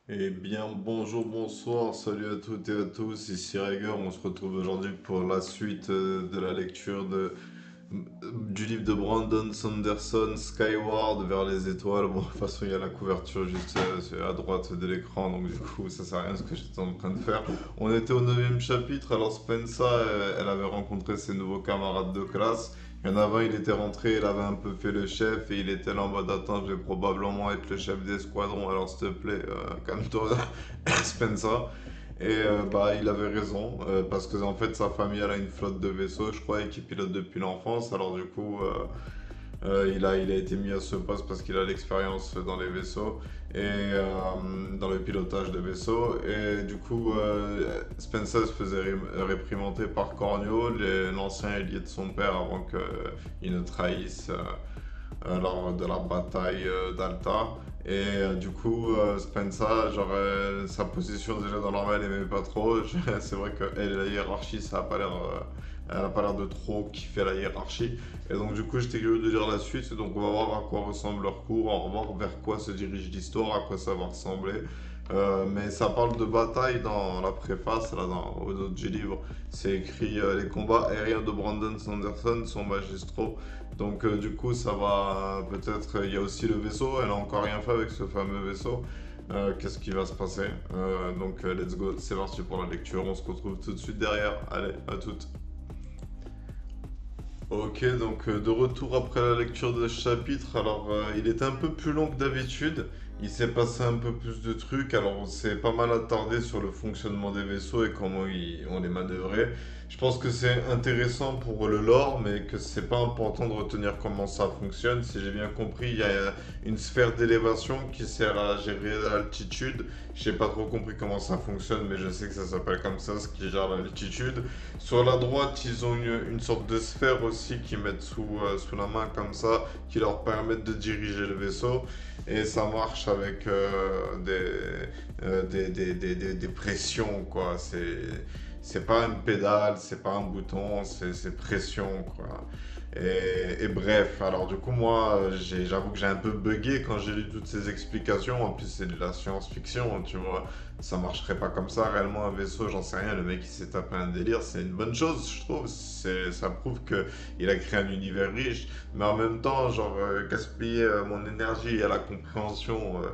Eh bien, bonjour, bonsoir, salut à toutes et à tous, ici Rieger, on se retrouve aujourd'hui pour la suite de la lecture du livre de Brandon Sanderson, Skyward vers les étoiles. Bon, de toute façon, il y a la couverture juste à droite de l'écran, donc du coup, ça sert à rien ce que j'étais en train de faire. On était au neuvième chapitre, alors Spencer, elle avait rencontré ses nouveaux camarades de classe. Il y en avait un, il était rentré, il avait un peu fait le chef et il était là en mode attends, je vais probablement être le chef d'escadron, alors s'il te plaît, calme-toi, Spencer. Et bah, il avait raison, parce que en fait sa famille elle a une flotte de vaisseaux, je crois, et qui pilote depuis l'enfance. Alors du coup, il a été mis à ce poste parce qu'il a l'expérience dans les vaisseaux et dans le pilotage de vaisseaux. Et du coup, Spencer se faisait réprimander par Cornio, l'ancien allié de son père, avant qu'il ne trahisse lors de la bataille d'Alta. Et du coup, Spencer, genre, sa position déjà dans l'armée, elle aimait pas trop. C'est vrai que elle et la hiérarchie, ça a pas l'air, elle a pas l'air de trop kiffer la hiérarchie. Et donc, du coup, j'étais curieux de lire la suite. Donc, on va voir à quoi ressemble leur cours, on va voir vers quoi se dirige l'histoire, à quoi ça va ressembler. Mais ça parle de bataille dans la préface, là, aux autres livres. C'est écrit les combats aériens de Brandon Sanderson sont magistraux. Donc du coup, ça va peut-être. Il y a aussi le vaisseau. Elle a encore rien fait avec ce fameux vaisseau. Qu'est-ce qui va se passer? Donc let's go. C'est parti pour la lecture. On se retrouve tout de suite derrière. Allez, à toutes. Ok, donc de retour après la lecture de ce chapitre, alors il était un peu plus long que d'habitude, il s'est passé un peu plus de trucs, alors on s'est pas mal attardé sur le fonctionnement des vaisseaux et comment on les manœuvrait. Je pense que c'est intéressant pour le lore, mais que c'est pas important de retenir comment ça fonctionne. Si j'ai bien compris, il y a une sphère d'élévation qui sert à gérer l'altitude. J'ai pas trop compris comment ça fonctionne, mais je sais que ça s'appelle comme ça, ce qui gère l'altitude. Sur la droite, ils ont une sorte de sphère aussi qu'ils mettent sous la main comme ça, qui leur permettent de diriger le vaisseau. Et ça marche avec des pressions, quoi. C'est pas une pédale, c'est pas un bouton, c'est pression, quoi. Et bref, alors du coup, moi, j'avoue que j'ai un peu bugué quand j'ai lu toutes ces explications. En plus, c'est de la science-fiction, tu vois. Ça marcherait pas comme ça, réellement, un vaisseau, j'en sais rien. Le mec, il s'est tapé un délire, c'est une bonne chose, je trouve. Ça prouve que il a créé un univers riche, mais en même temps, genre, gaspiller mon énergie à la compréhension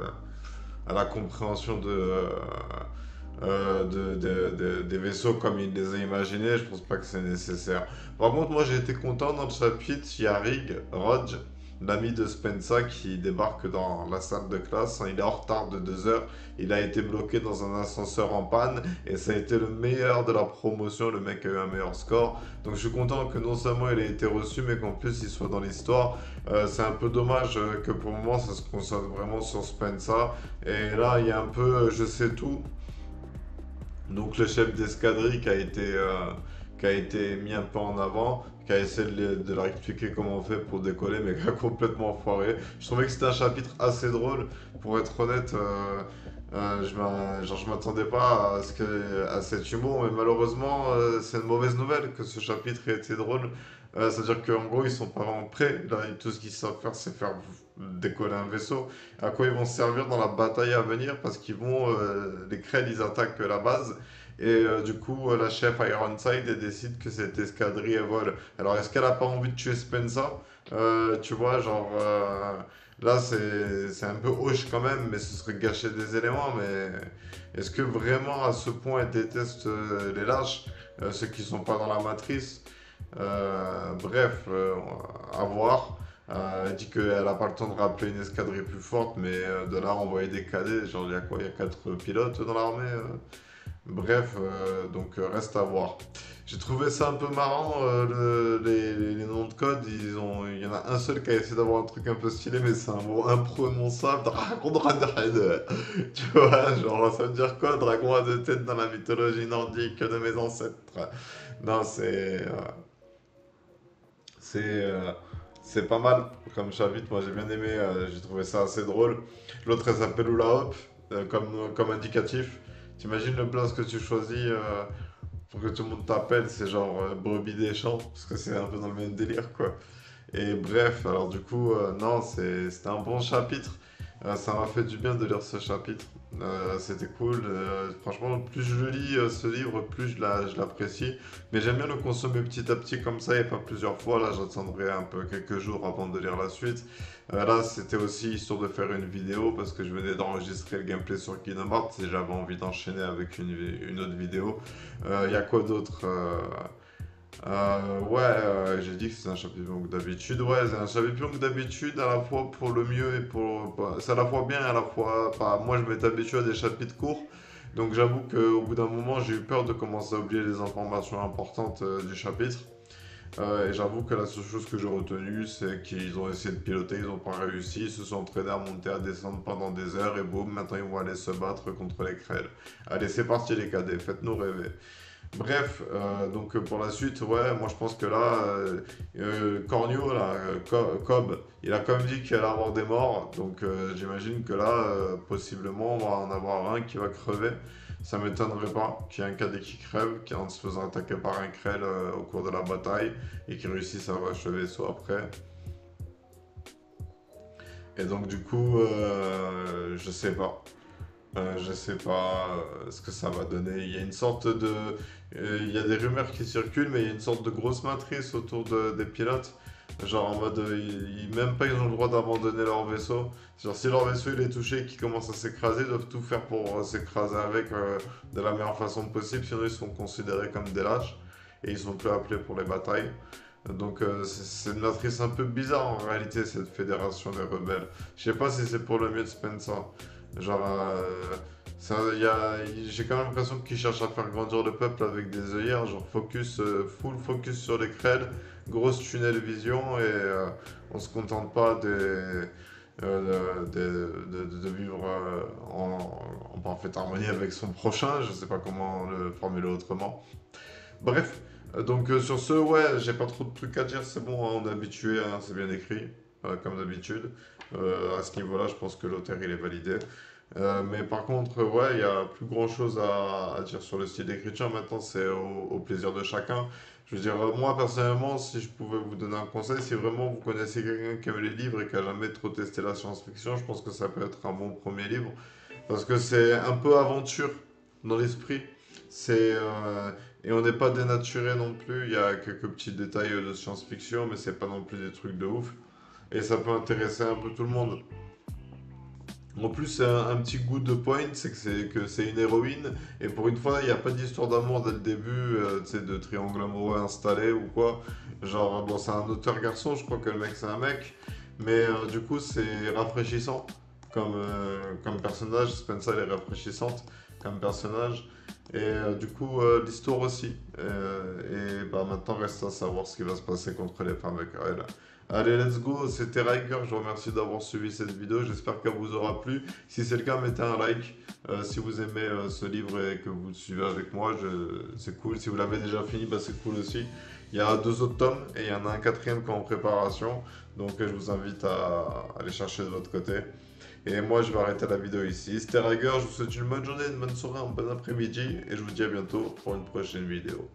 des vaisseaux comme il les a imaginés, je pense pas que c'est nécessaire. Par contre, moi j'ai été content dans le chapitre, il y a Rodge, l'ami de Spencer qui débarque dans la salle de classe. Il est en retard de 2 heures, il a été bloqué dans un ascenseur en panne et ça a été le meilleur de la promotion, le mec a eu un meilleur score. Donc je suis content que non seulement il ait été reçu, mais qu'en plus il soit dans l'histoire. C'est un peu dommage que pour le moment ça se concentre vraiment sur Spencer. Et là il y a un peu je sais tout. Donc le chef d'escadrille qui a été mis un peu en avant, qui a essayé de leur expliquer comment on fait pour décoller, mais qui a complètement foiré. Je trouvais que c'était un chapitre assez drôle, pour être honnête. Je m'attendais pas à cet humour, mais malheureusement, c'est une mauvaise nouvelle que ce chapitre ait été drôle. C'est-à-dire qu'en gros, ils sont pas vraiment prêts. Là, tout ce qu'ils savent faire, c'est faire décoller un vaisseau. À quoi ils vont se servir dans la bataille à venir? Parce qu'ils vont, les Krell, ils attaquent la base. Et du coup, la chef Ironside, elle décide que cette escadrille, elle vole. Alors, est-ce qu'elle a pas envie de tuer Spencer? Tu vois, genre, là, c'est un peu hoche quand même, mais ce serait gâcher des éléments. Mais est-ce que vraiment, à ce point, elle déteste les lâches, ceux qui sont pas dans la matrice? Bref, à voir. Elle dit qu'elle n'a pas le temps de rappeler une escadrille plus forte, mais de là envoyer des cadets, genre il y a quoi? Il y a 4 pilotes dans l'armée. Bref, donc reste à voir. J'ai trouvé ça un peu marrant, les noms de code, il y en a un seul qui a essayé d'avoir un truc un peu stylé, mais c'est un mot imprononçable, Dragondrad. Tu vois, genre ça veut dire quoi? Dragon à 2 têtes dans la mythologie nordique de mes ancêtres. Non, c'est euh, c'est pas mal comme chapitre, moi j'ai bien aimé, j'ai trouvé ça assez drôle. L'autre elle s'appelle Hula Hop, comme indicatif. T'imagines le blaze que tu choisis pour que tout le monde t'appelle, c'est genre Brebis des champs, parce que c'est un peu dans le même délire quoi. Et bref, alors du coup, non, c'était un bon chapitre. Ça m'a fait du bien de lire ce chapitre. C'était cool. Franchement, plus je lis ce livre, plus je l'apprécie. Mais j'aime bien le consommer petit à petit comme ça et pas plusieurs fois. Là, j'attendrai un peu quelques jours avant de lire la suite. Là, c'était aussi histoire de faire une vidéo parce que je venais d'enregistrer le gameplay sur Kingdom Hearts et j'avais envie d'enchaîner avec une autre vidéo. Il y a quoi d'autre ouais, j'ai dit que c'est un chapitre long que d'habitude. Ouais, c'est un chapitre long que d'habitude, à la fois pour le mieux et pour. C'est à la fois bien et à la fois pas. Moi, je m'étais habitué à des chapitres courts. Donc, j'avoue qu'au bout d'un moment, j'ai eu peur de commencer à oublier les informations importantes du chapitre. Et j'avoue que la seule chose que j'ai retenue, c'est qu'ils ont essayé de piloter, ils n'ont pas réussi. Ils se sont entraînés à monter, à descendre pendant des heures. Et boum, maintenant, ils vont aller se battre contre les Krell. Allez, c'est parti, les cadets, faites-nous rêver. Bref, donc pour la suite, ouais, moi je pense que là, Cornio, là, Cobb, il a quand même dit qu'il allait avoir des morts, donc j'imagine que là, possiblement, on va en avoir un qui va crever. Ça m'étonnerait pas qu'il y ait un cadet qui crève, qui en se faisant attaquer par un Krell au cours de la bataille, et qui réussisse à achever soit après. Et donc du coup, je sais pas. Je sais pas ce que ça va donner. Il y a une sorte de. Il y a des rumeurs qui circulent, mais il y a une sorte de grosse matrice autour des pilotes. Genre en mode. Même pas ils ont le droit d'abandonner leur vaisseau. Genre si leur vaisseau il est touché et qu'il commence à s'écraser, ils doivent tout faire pour s'écraser avec de la meilleure façon possible. Sinon ils sont considérés comme des lâches et ils sont plus appelés pour les batailles. Donc c'est une matrice un peu bizarre en réalité, cette fédération des rebelles. Je sais pas si c'est pour le mieux de Spencer. Genre, j'ai quand même l'impression qu'ils cherchent à faire grandir le peuple avec des œillères, genre focus, full focus sur les crêles, grosse tunnel vision et on se contente pas de vivre en parfaite harmonie avec son prochain, je sais pas comment le formuler autrement. Bref, donc sur ce, ouais, j'ai pas trop de trucs à dire, c'est bon, hein, on est habitué, hein, c'est bien écrit, comme d'habitude. À ce niveau-là, je pense que l'auteur il est validé. Mais par contre, ouais, il n'y a plus grand-chose à dire sur le style d'écriture. Maintenant, c'est au plaisir de chacun. Je veux dire, moi personnellement, si je pouvais vous donner un conseil, si vraiment vous connaissez quelqu'un qui aime les livres et qui a jamais trop testé la science-fiction, je pense que ça peut être un bon premier livre. Parce que c'est un peu aventure dans l'esprit. Et on n'est pas dénaturé non plus. Il y a quelques petits détails de science-fiction, mais c'est pas non plus des trucs de ouf. Et ça peut intéresser un peu tout le monde. En plus, c'est un petit goût de point, c'est une héroïne, et pour une fois, il n'y a pas d'histoire d'amour dès le début, tu sais, de triangle amoureux installé ou quoi. Genre, bon, c'est un auteur garçon, je crois que le mec c'est un mec, mais du coup, c'est rafraîchissant comme personnage. Spencer, elle est rafraîchissante comme personnage, et du coup, l'histoire aussi. Et bah, maintenant, reste à savoir ce qui va se passer contre les femmes avec elle. Allez, let's go, c'était Riker, je vous remercie d'avoir suivi cette vidéo, j'espère qu'elle vous aura plu. Si c'est le cas, mettez un like. Si vous aimez ce livre et que vous le suivez avec moi, c'est cool. Si vous l'avez déjà fini, bah, c'est cool aussi. Il y a 2 autres tomes et il y en a un quatrième qui est en préparation. Donc je vous invite à aller chercher de votre côté. Et moi, je vais arrêter la vidéo ici. C'était Riker, je vous souhaite une bonne journée, une bonne soirée, un bon après-midi. Et je vous dis à bientôt pour une prochaine vidéo.